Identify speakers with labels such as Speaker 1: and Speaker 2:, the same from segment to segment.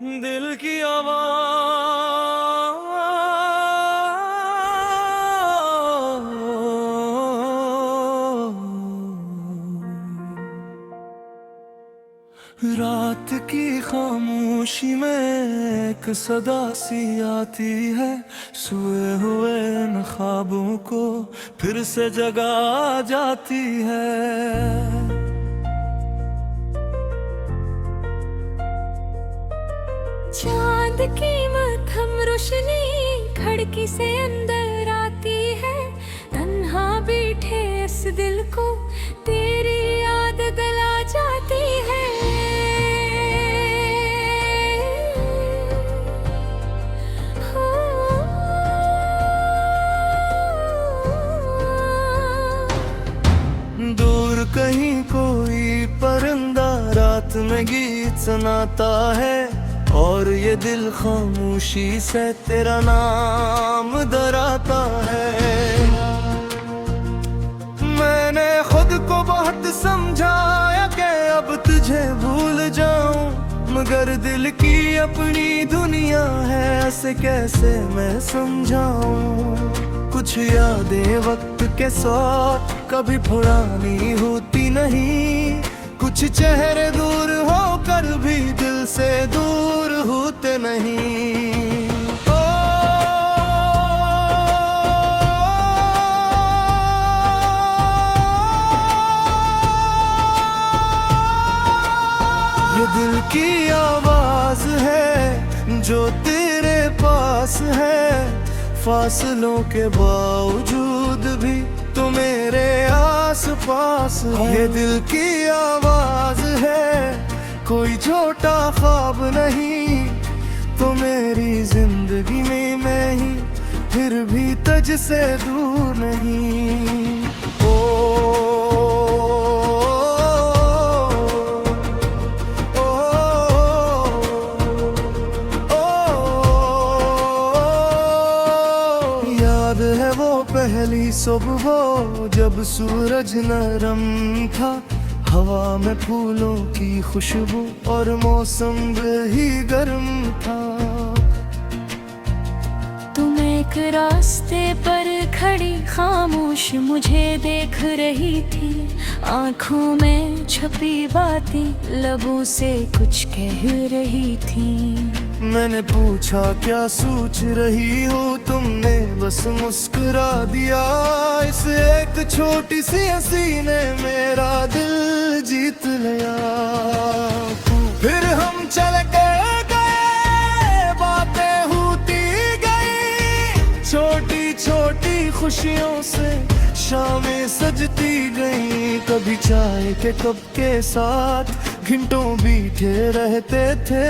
Speaker 1: दिल की आवाज रात की खामोशी में एक सदा सी आती है, सोए हुए इन ख्वाबों को फिर से जगा जाती है।
Speaker 2: चांद की मध्यम रोशनी खिड़की से अंदर आती है, तन्हा बैठे इस दिल को तेरी याद दिला जाती है।
Speaker 1: दूर कहीं कोई परिंदा रात में गीत सुनाता है, और ये दिल खामोशी से तेरा नाम दोहराता है। मैंने खुद को बहुत समझाया कि अब तुझे भूल जाऊं, मगर दिल की अपनी दुनिया है, ऐसे कैसे मैं समझाऊं। कुछ यादें वक्त के साथ कभी पुरानी होती नहीं, कुछ चेहरे दूर होकर भी दिल से दूर होते नहीं। ये दिल की आवाज है जो तेरे पास है, फासलों के बावजूद भी तो मेरे आस पास है। ये दिल की आवाज है, कोई छोटा ख्वाब नहीं, तो मेरी जिंदगी में मैं ही फिर भी तुझसे दूर नहीं। याद है वो पहली सुबह जब सूरज नरम था, हवा में फूलों की खुशबू और मौसम भी गर्म था।
Speaker 2: तुम एक रास्ते पर खड़ी खामोश मुझे देख रही थी, आंखों में छुपी बातें लबों से कुछ कह रही थी।
Speaker 1: मैंने पूछा क्या सोच रही हो, तुमने बस मुस्कुरा दिया। इस एक छोटी सी हंसी ने मेरा दिल जीत लिया। फिर हम चल गए, बातें होती गई, छोटी छोटी खुशियों से शामें सजती गई। कभी चाय के कप के साथ घंटों बीते रहते थे,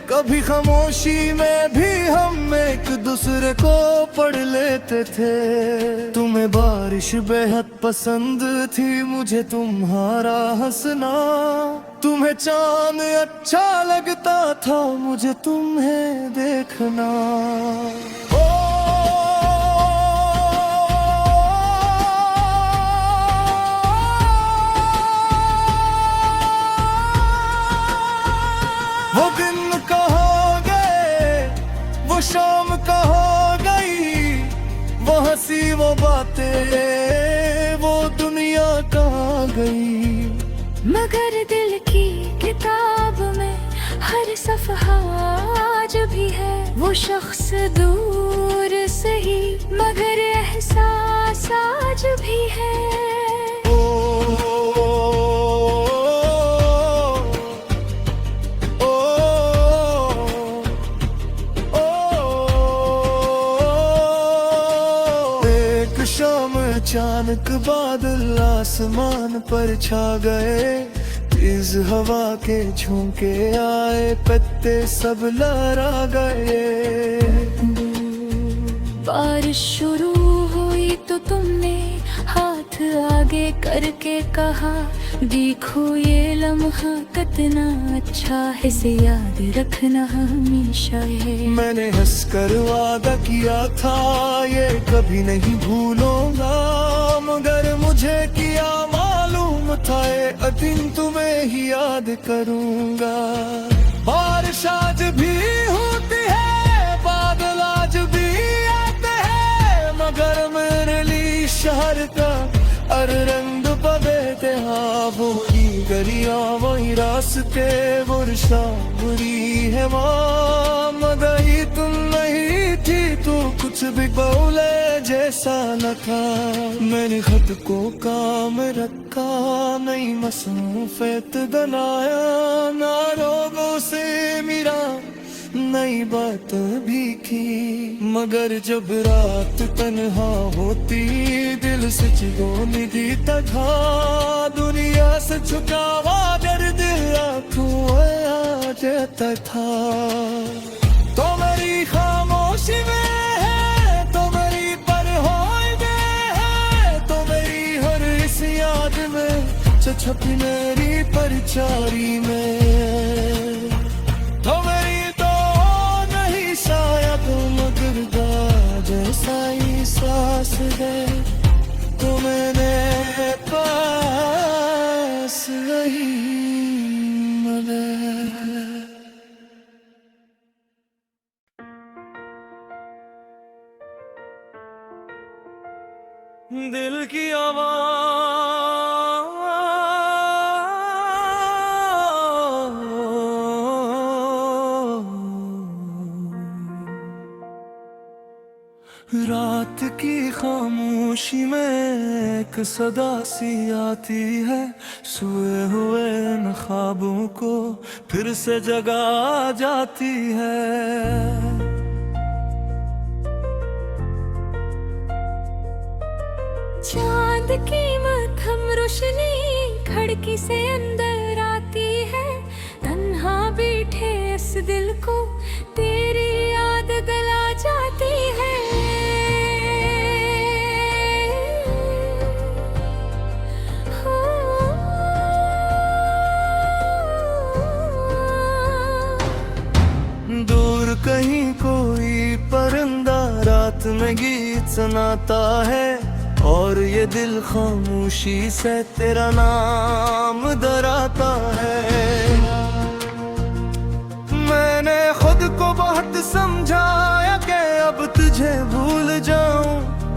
Speaker 1: कभी खामोशी में भी हम एक दूसरे को पढ़ लेते थे। तुम्हें बारिश बेहद पसंद थी, मुझे तुम्हारा हंसना। तुम्हें चांद अच्छा लगता था, मुझे तुम्हें देखना। वो दिन कहाँ गए, वो शाम कहाँ गई, वो हंसी वो बातें वो दुनिया कहाँ गई।
Speaker 2: मगर दिल की किताब में हर सफ़हा आज भी है, वो शख्स दूर सही मगर एहसास आज भी है।
Speaker 1: शाम अचानक बादल आसमान पर छा गए, तेज हवा के झोंके आए, पत्ते सब लहरा गए।
Speaker 2: बारिश शुरू हुई तो तुमने हाथ आगे करके कहा, देखो ये लम्हा कितना अच्छा है, इसे याद रखना हमेशा है।
Speaker 1: मैंने हंसकर वादा किया था ये कभी नहीं भूलूंगा, मगर मुझे किया मालूम था ये दिन तुम्हें ही याद करूंगा। बारिश आज भी होती है, बादल आज भी आते हैं, मगर मेरे लिए शहर का हर रंग बदलते हाँ। वही गलियां वही रास्ते वर्षा बुरी है माँ, मगर ही तुम नहीं थी तो कुछ भी बोले जैसा न था। मैंने खत को काम रखा, नई मसरूफियत बनाया, ना लोगों से मिला नई बात भी की। मगर जब रात तन्हा होती दिल से चिगोनी देता था, दुनिया से छुपावा दर्द आंखों आ जाता था। तो मेरी खामोशी में है, तो मेरी परवाह में है, तो मेरी हर इस याद में छपी मेरी परछाई में। तो मेरी जैसा ही सांस है तो मैंने पास नहीं मगर। दिल की आवाज रात की खामोशी में एक सदा सी आती है, सोए हुए न ख्वाबों को फिर से जगा जाती है।
Speaker 2: चांद की मध्यम रोशनी खिड़की से अंदर आती है, तन्हा बैठे इस दिल को तेरी याद दिला जाती है।
Speaker 1: दूर कहीं कोई परिंदा रात में गीत सुनाता है, और ये दिल खामोशी से तेरा नाम दोहराता है। मैंने खुद को बहुत समझाया कि अब तुझे भूल जाऊं,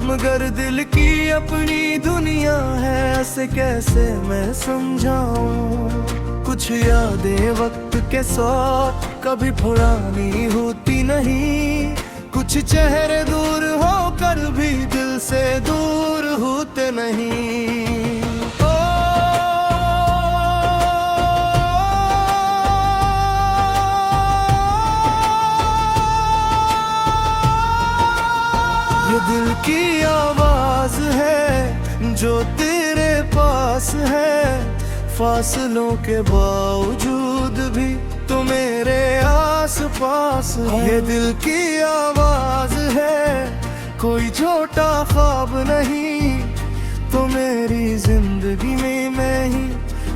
Speaker 1: मगर दिल की अपनी दुनिया है, ऐसे कैसे मैं समझाऊं। कुछ यादें वक्त के साथ कभी पुरानी होती नहीं, कुछ चेहरे दूर होकर भी दिल से दूर होते नहीं। ये दिल की आवाज है जो तेरे पास है, फासलों के बावजूद भी तो मेरे आस पास है। ये दिल की आवाज है, कोई छोटा ख्वाब नहीं, तो मेरी जिंदगी में मैं ही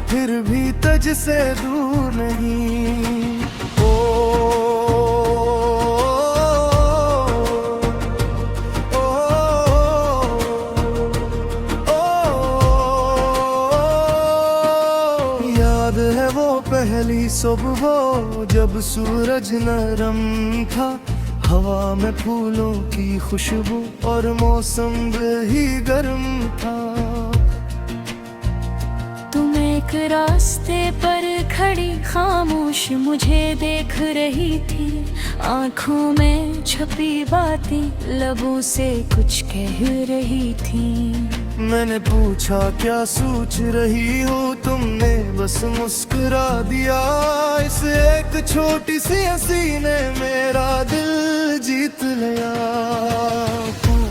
Speaker 1: फिर भी तुझसे दूर नहीं। ओ पहली सुबह जब सूरज नरम था, हवा में फूलों की खुशबू और मौसम भी गर्म था।
Speaker 2: तुम एक रास्ते पर खड़ी खामोश मुझे देख रही थी, आंखों में छुपी बातें लबों से कुछ कह रही थी।
Speaker 1: मैंने पूछा क्या सोच रही हो, तुमने बस मुस्कुरा दिया। इस एक छोटी सी हंसी ने मेरा दिल जीत लिया।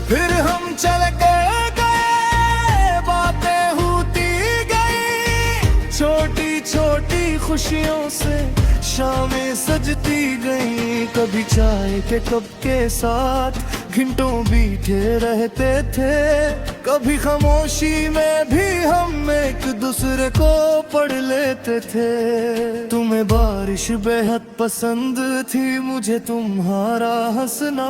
Speaker 1: फिर हम चल गए, बातें होती गई, छोटी छोटी खुशियों से शामें सजती गई। कभी चाय के कप के साथ घंटों बीते रहते थे, कभी खामोशी में भी हम एक दूसरे को पढ़ लेते थे। तुम्हें बारिश बेहद पसंद थी, मुझे तुम्हारा हंसना,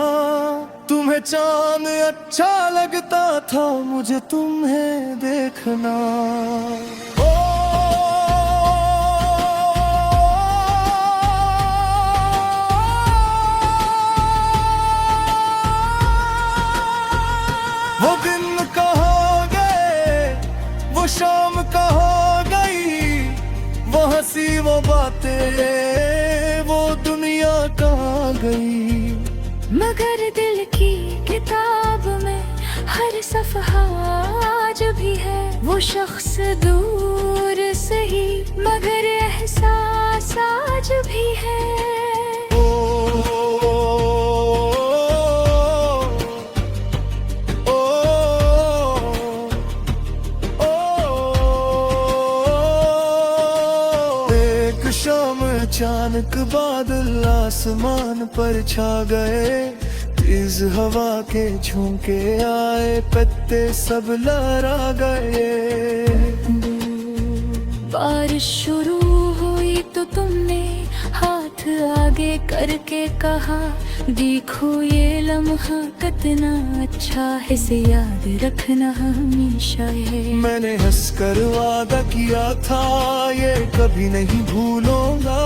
Speaker 1: तुम्हें चांद अच्छा लगता था, मुझे तुम्हें देखना। ओ सी वो बातें, वो दुनिया कहाँ गई।
Speaker 2: मगर दिल की किताब में हर सफ़हा आज भी है। वो शख्स दूर सही मगर एहसास आज भी है।
Speaker 1: अचानक बादल आसमान पर छा गए, तेज हवा के झोंके आए, पत्ते सब लहरा गए।
Speaker 2: बारिश शुरू हुई तो तुमने हाथ आगे करके कहा, देखो ये लम्हा कितना अच्छा है, इसे याद रखना हमेशा है।
Speaker 1: मैंने हंसकर वादा किया था ये कभी नहीं भूलूंगा,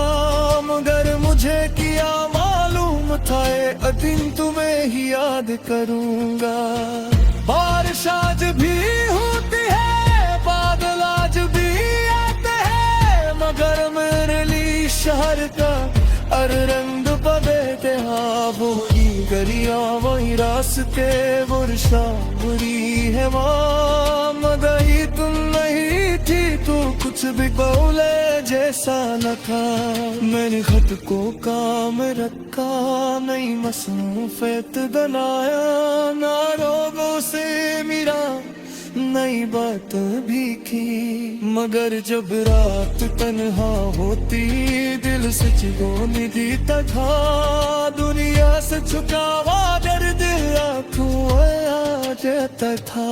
Speaker 1: मगर मुझे किया मालूम था ये दिन तुम्हें ही याद करूंगा। बारिश आज भी होती है, बादल आज भी आते हैं, मगर मेरे लिए शहर का हर रंग बदलते। हाँ वही गलियां वही रास्ते, वर्षा बुरी है वहाँ, मगर ही तुम नहीं थी तो कुछ भी बोले जैसा न था। मैंने खत को काम रखा, नई मसरूफियत बनाया, ना लोगों से मिला नई बात भी की, मगर जब रात तन्हा होती दिल से चिगोनी देता था, दुनिया से छुपावा दर्द आंखों आ जाता था।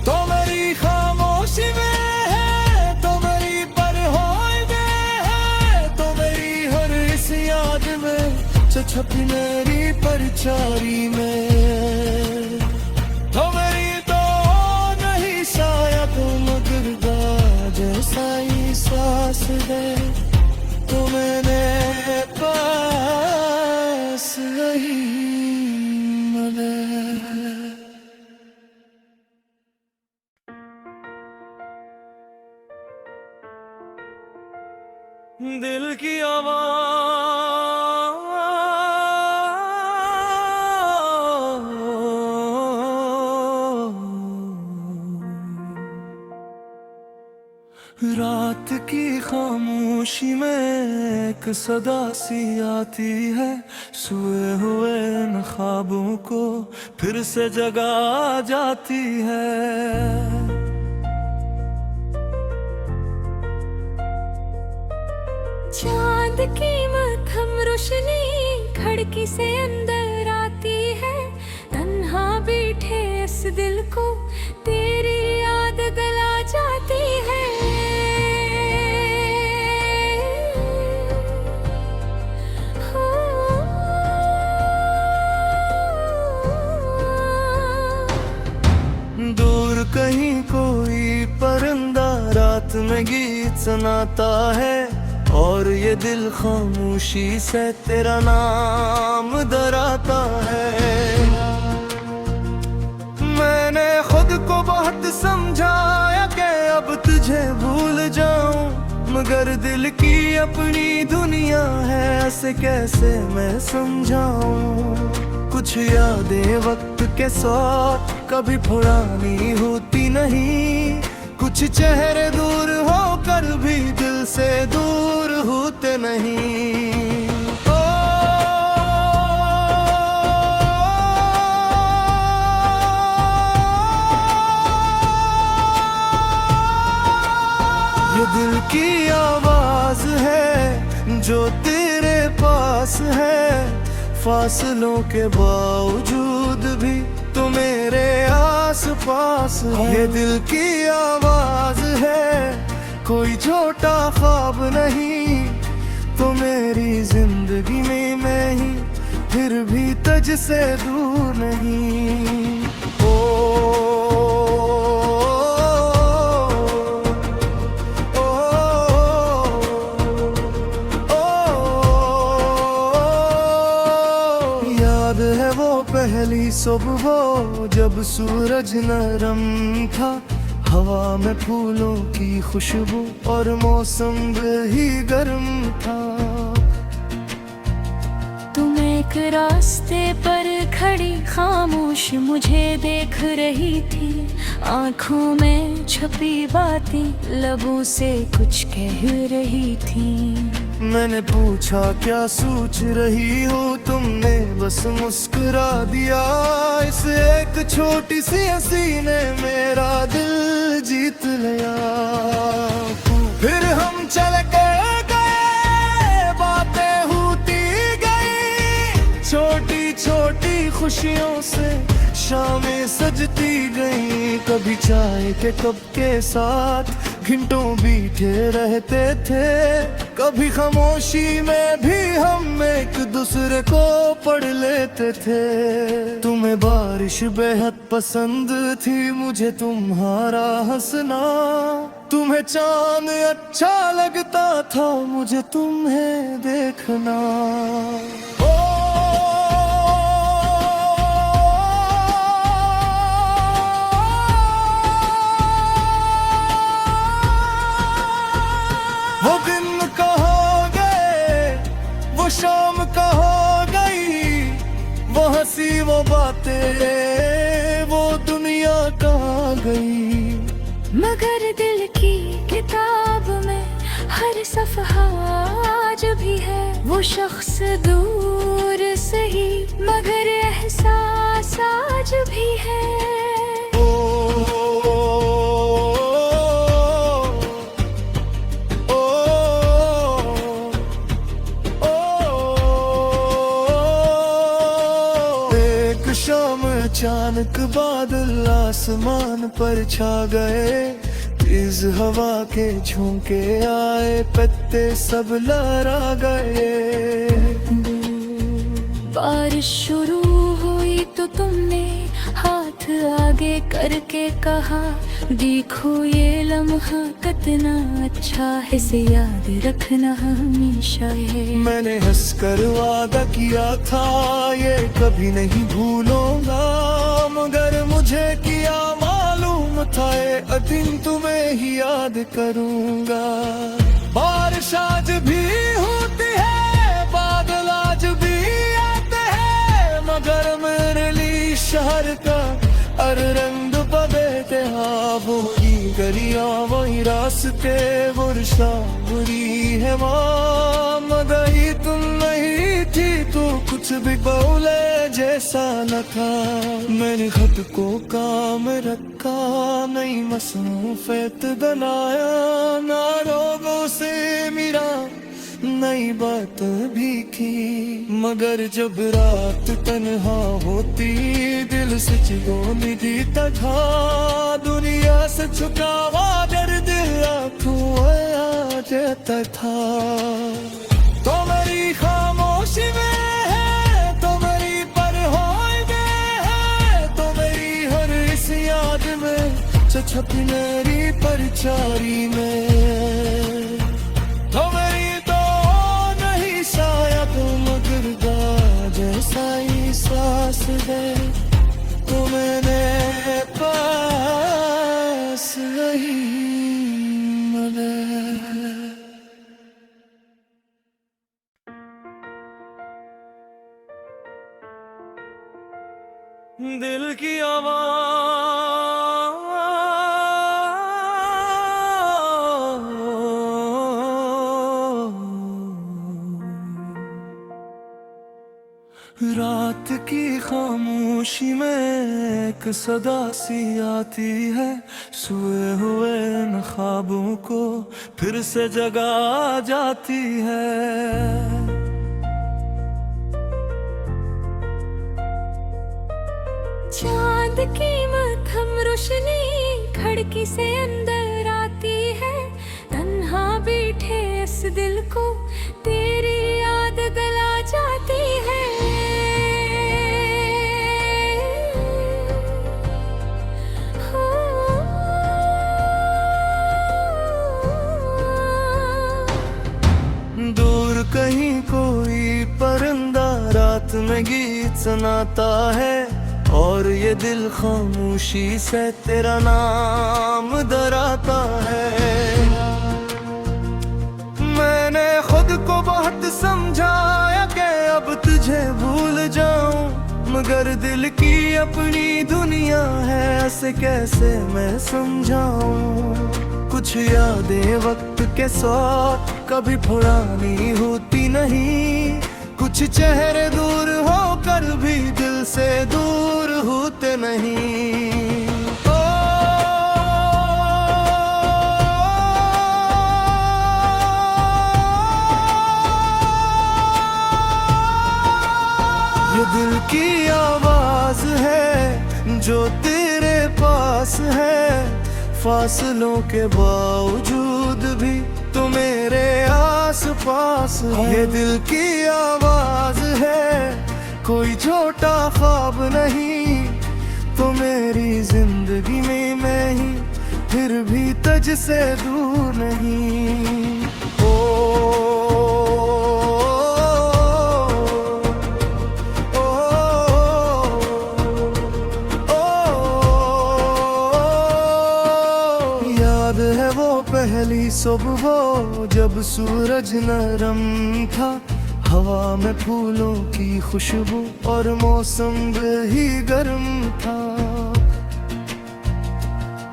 Speaker 1: तो मेरी खामोशी में है, तो मेरी परवाह में है, तो मेरी हर इस याद में छपी मेरी परछाई में। तो मेरी जैसा ही सांस है तो मैंने पास रही मगर। दिल की आवाज रात की खामोशी में एक सदा सी आती है, सोए हुए इन ख्वाबों को फिर से जगा जाती है।
Speaker 2: चांद की मध्यम रोशनी खिड़की से अंदर आती है, तन्हा बैठे इस दिल को तेरी याद दिला जाती है।
Speaker 1: दूर कहीं कोई परिंदा रात में गीत सुनाता है, और ये दिल खामोशी से तेरा नाम दोहराता है। मैंने खुद को बहुत समझाया कि अब तुझे भूल जाऊं, मगर दिल की अपनी दुनिया है, ऐसे कैसे मैं समझाऊं। कुछ यादें वक्त के साथ कभी पुरानी होती नहीं, कुछ चेहरे दूर होकर भी दिल से दूर होते नहीं। ये दिल की आवाज है जो तेरे पास है, फासलों के बावजूद भी तो मेरे आस पास है। ये दिल की आवाज है, कोई छोटा ख्वाब नहीं, तो मेरी जिंदगी में मैं ही फिर भी तुझसे दूर नहीं। पहली सुबह जब सूरज नरम था, हवा में फूलों की खुशबू और मौसम भी गर्म था।
Speaker 2: तुम एक रास्ते पर खड़ी खामोश मुझे देख रही थी, आंखों में छुपी बातें लबों से कुछ कह रही थी।
Speaker 1: मैंने पूछा क्या सोच रही हो, तुमने बस मुस्कुरा दिया। इस एक छोटी सी हंसी ने मेरा दिल जीत लिया। फिर हम चल गए, बातें होती गई, छोटी छोटी खुशियों से शामें सजती गई। कभी चाय के कप के साथ घंटों बीते रहते थे, कभी खामोशी में भी हम एक दूसरे को पढ़ लेते थे। तुम्हें बारिश बेहद पसंद थी, मुझे तुम्हारा हंसना। तुम्हें चांद अच्छा लगता था, मुझे तुम्हें देखना। वो दिन कहाँ गए, वो शाम कहाँ गई, वो हंसी वो बातें, वो दुनिया कहाँ गई।
Speaker 2: मगर दिल की किताब में हर सफ़हा आज भी है। वो शख्स दूर सही मगर एहसास आज भी है।
Speaker 1: शाम अचानक बादल आसमान पर छा गए, तेज हवा के झोंके आए, पत्ते सब लहरा गए।
Speaker 2: बारिश शुरू हुई तो तुमने हाथ आगे करके कहा, देखो ये लम्हा कितना अच्छा है, इसे याद रखना हमेशा है।
Speaker 1: मैंने हंसकर वादा किया था ये कभी नहीं भूलूंगा, मगर मुझे किया मालूम था ये दिन तुम्हें ही याद करूंगा। बारिश आज भी होती है, बादल आज भी आते हैं, मगर मेरे लिए शहर का हर रंग बदलते। हाँ वही गलियां वही रास्ते, वर्षा बुरी है माँ, मगर ही तुम नहीं थी तो कुछ भी बोले जैसा न था। मैंने खुद को काम रखा, नई मसरूफियत बनाया, ना लोगों से मिला नई बात भी की। मगर जब रात तन्हा होती दिल से चिगोनी जीता था, दुनिया से छुपावा दर्द आंखों आ जाता था। तो मेरी खामोशी में है, तो मेरी परवाह में है, तो मेरी हर इस याद में छप मेरी परछाई में। तो मेरी जैसा ही सांस है तो मैंने पास नहीं मगर। दिल की आवाज़ रात की खामोशी में एक सदा सी आती है, सोए हुए इन ख्वाबों को फिर से जगा जाती है।
Speaker 2: चांद की मध्यम रोशनी खिड़की से अंदर आती है, तन्हा बैठे इस दिल को तेरी याद दिला जाती है।
Speaker 1: दूर कहीं कोई परिंदा रात में गीत सुनाता है, और ये दिल खामोशी से तेरा नाम दोहराता है। मैंने खुद को बहुत समझाया कि अब तुझे भूल जाऊं, मगर दिल की अपनी दुनिया है, ऐसे कैसे मैं समझाऊं। कुछ यादें वक्त के साथ कभी पुरानी होती नहीं, कुछ चेहरे दूर होकर भी दिल से दूर होते नहीं। ये दिल की आवाज है जो तेरे पास है, फासलों के बावजूद भी तो मेरे आस पास है। ये दिल की आवाज है, कोई छोटा ख्वाब नहीं, तो मेरी जिंदगी में मैं ही फिर भी तुझसे दूर नहीं। याद है वो पहली सुबह जब सूरज नरम था, हवा में फूलों की खुशबू और मौसम भी गर्म था।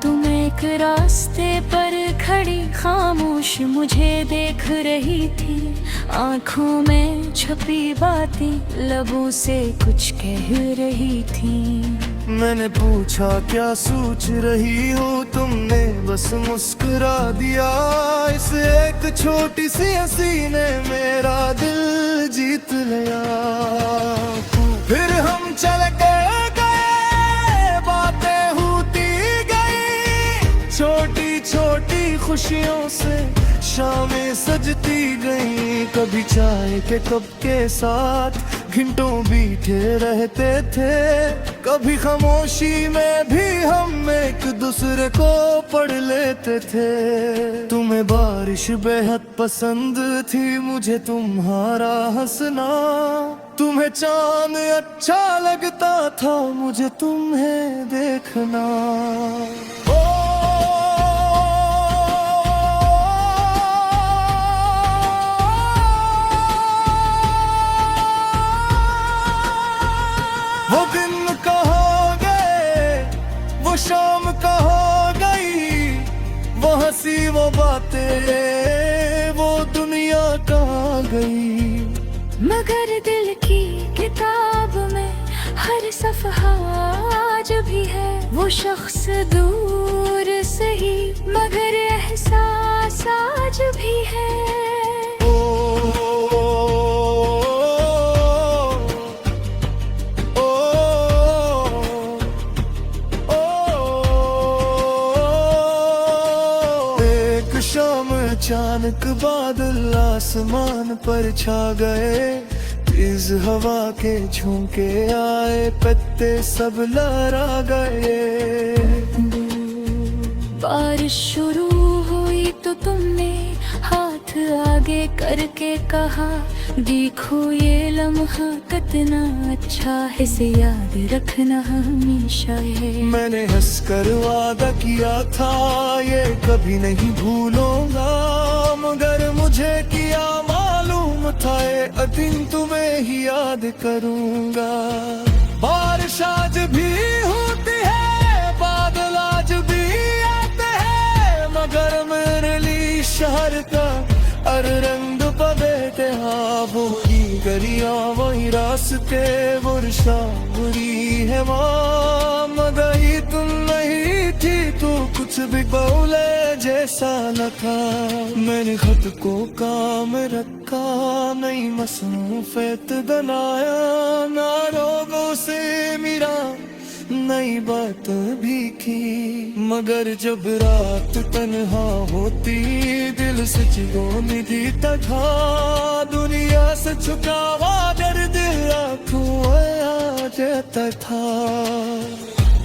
Speaker 2: तुम एक रास्ते पर खड़ी खामोश मुझे देख रही थी, आंखों में छुपी बातें लबों से कुछ कह रही थी।
Speaker 1: मैंने पूछा क्या सोच रही हो, तुमने बस मुस्कुरा दिया। इस एक छोटी सी हंसी ने मेरा दिल जीत लिया। फिर हम चल गए, बातें होती गई, छोटी छोटी खुशियों से शामें सजती गई। कभी चाय के कप के साथ घंटों बीते रहते थे, कभी खामोशी में भी हम एक दूसरे को पढ़ लेते थे। तुम्हें बारिश बेहद पसंद थी, मुझे तुम्हारा हंसना, तुम्हें चांद अच्छा लगता था, मुझे तुम्हें देखना। वो दिन कहाँ गए, वो शाम कहाँ गई, वो हंसी वो बातें, वो दुनिया कहाँ गई।
Speaker 2: मगर दिल की किताब में हर सफ़हा आज भी है, वो शख्स दूर सही मगर एहसास आज भी है।
Speaker 1: शाम अचानक बादल आसमान पर छा गए, तेज हवा के झोंके आए, पत्ते सब लहरा गए।
Speaker 2: बारिश शुरू हुई तो तुमने हाथ आगे करके कहा, देखो ये लम्हा कितना अच्छा है, इसे याद रखना हमेशा है।
Speaker 1: मैंने हंसकर वादा किया था ये कभी नहीं भूलूंगा, मगर मुझे किया मालूम था ये दिन तुम्हें ही याद करूंगा। बारिश आज भी होती है, बादल आज भी आते हैं, मगर मेरे लिए शहर का हर रंग बदलते। हाँ वही गरिया वही रास्ते, वर्षा बुरी है माँ, मगर ही तुम नहीं थी तो कुछ भी बोले जैसा न था। मैंने खुद को काम रखा, नई मसरूफियत बनाया, ना लोगों से मिला नई बात भी की, मगर जब रात तन्हा होती दिल से चिगोनी देता था, दुनिया से छुपावा दर्द आंखों आ जाता था।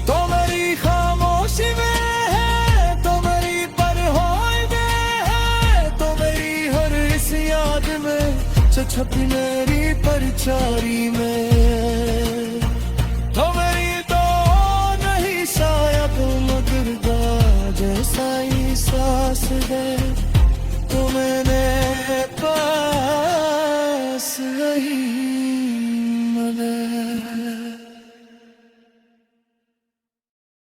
Speaker 1: तो मेरी खामोशी में है, तो मेरी परवाह में है, तो मेरी हर इस याद में छपी मेरी परछाई में, तो मेरी सा ये सांस है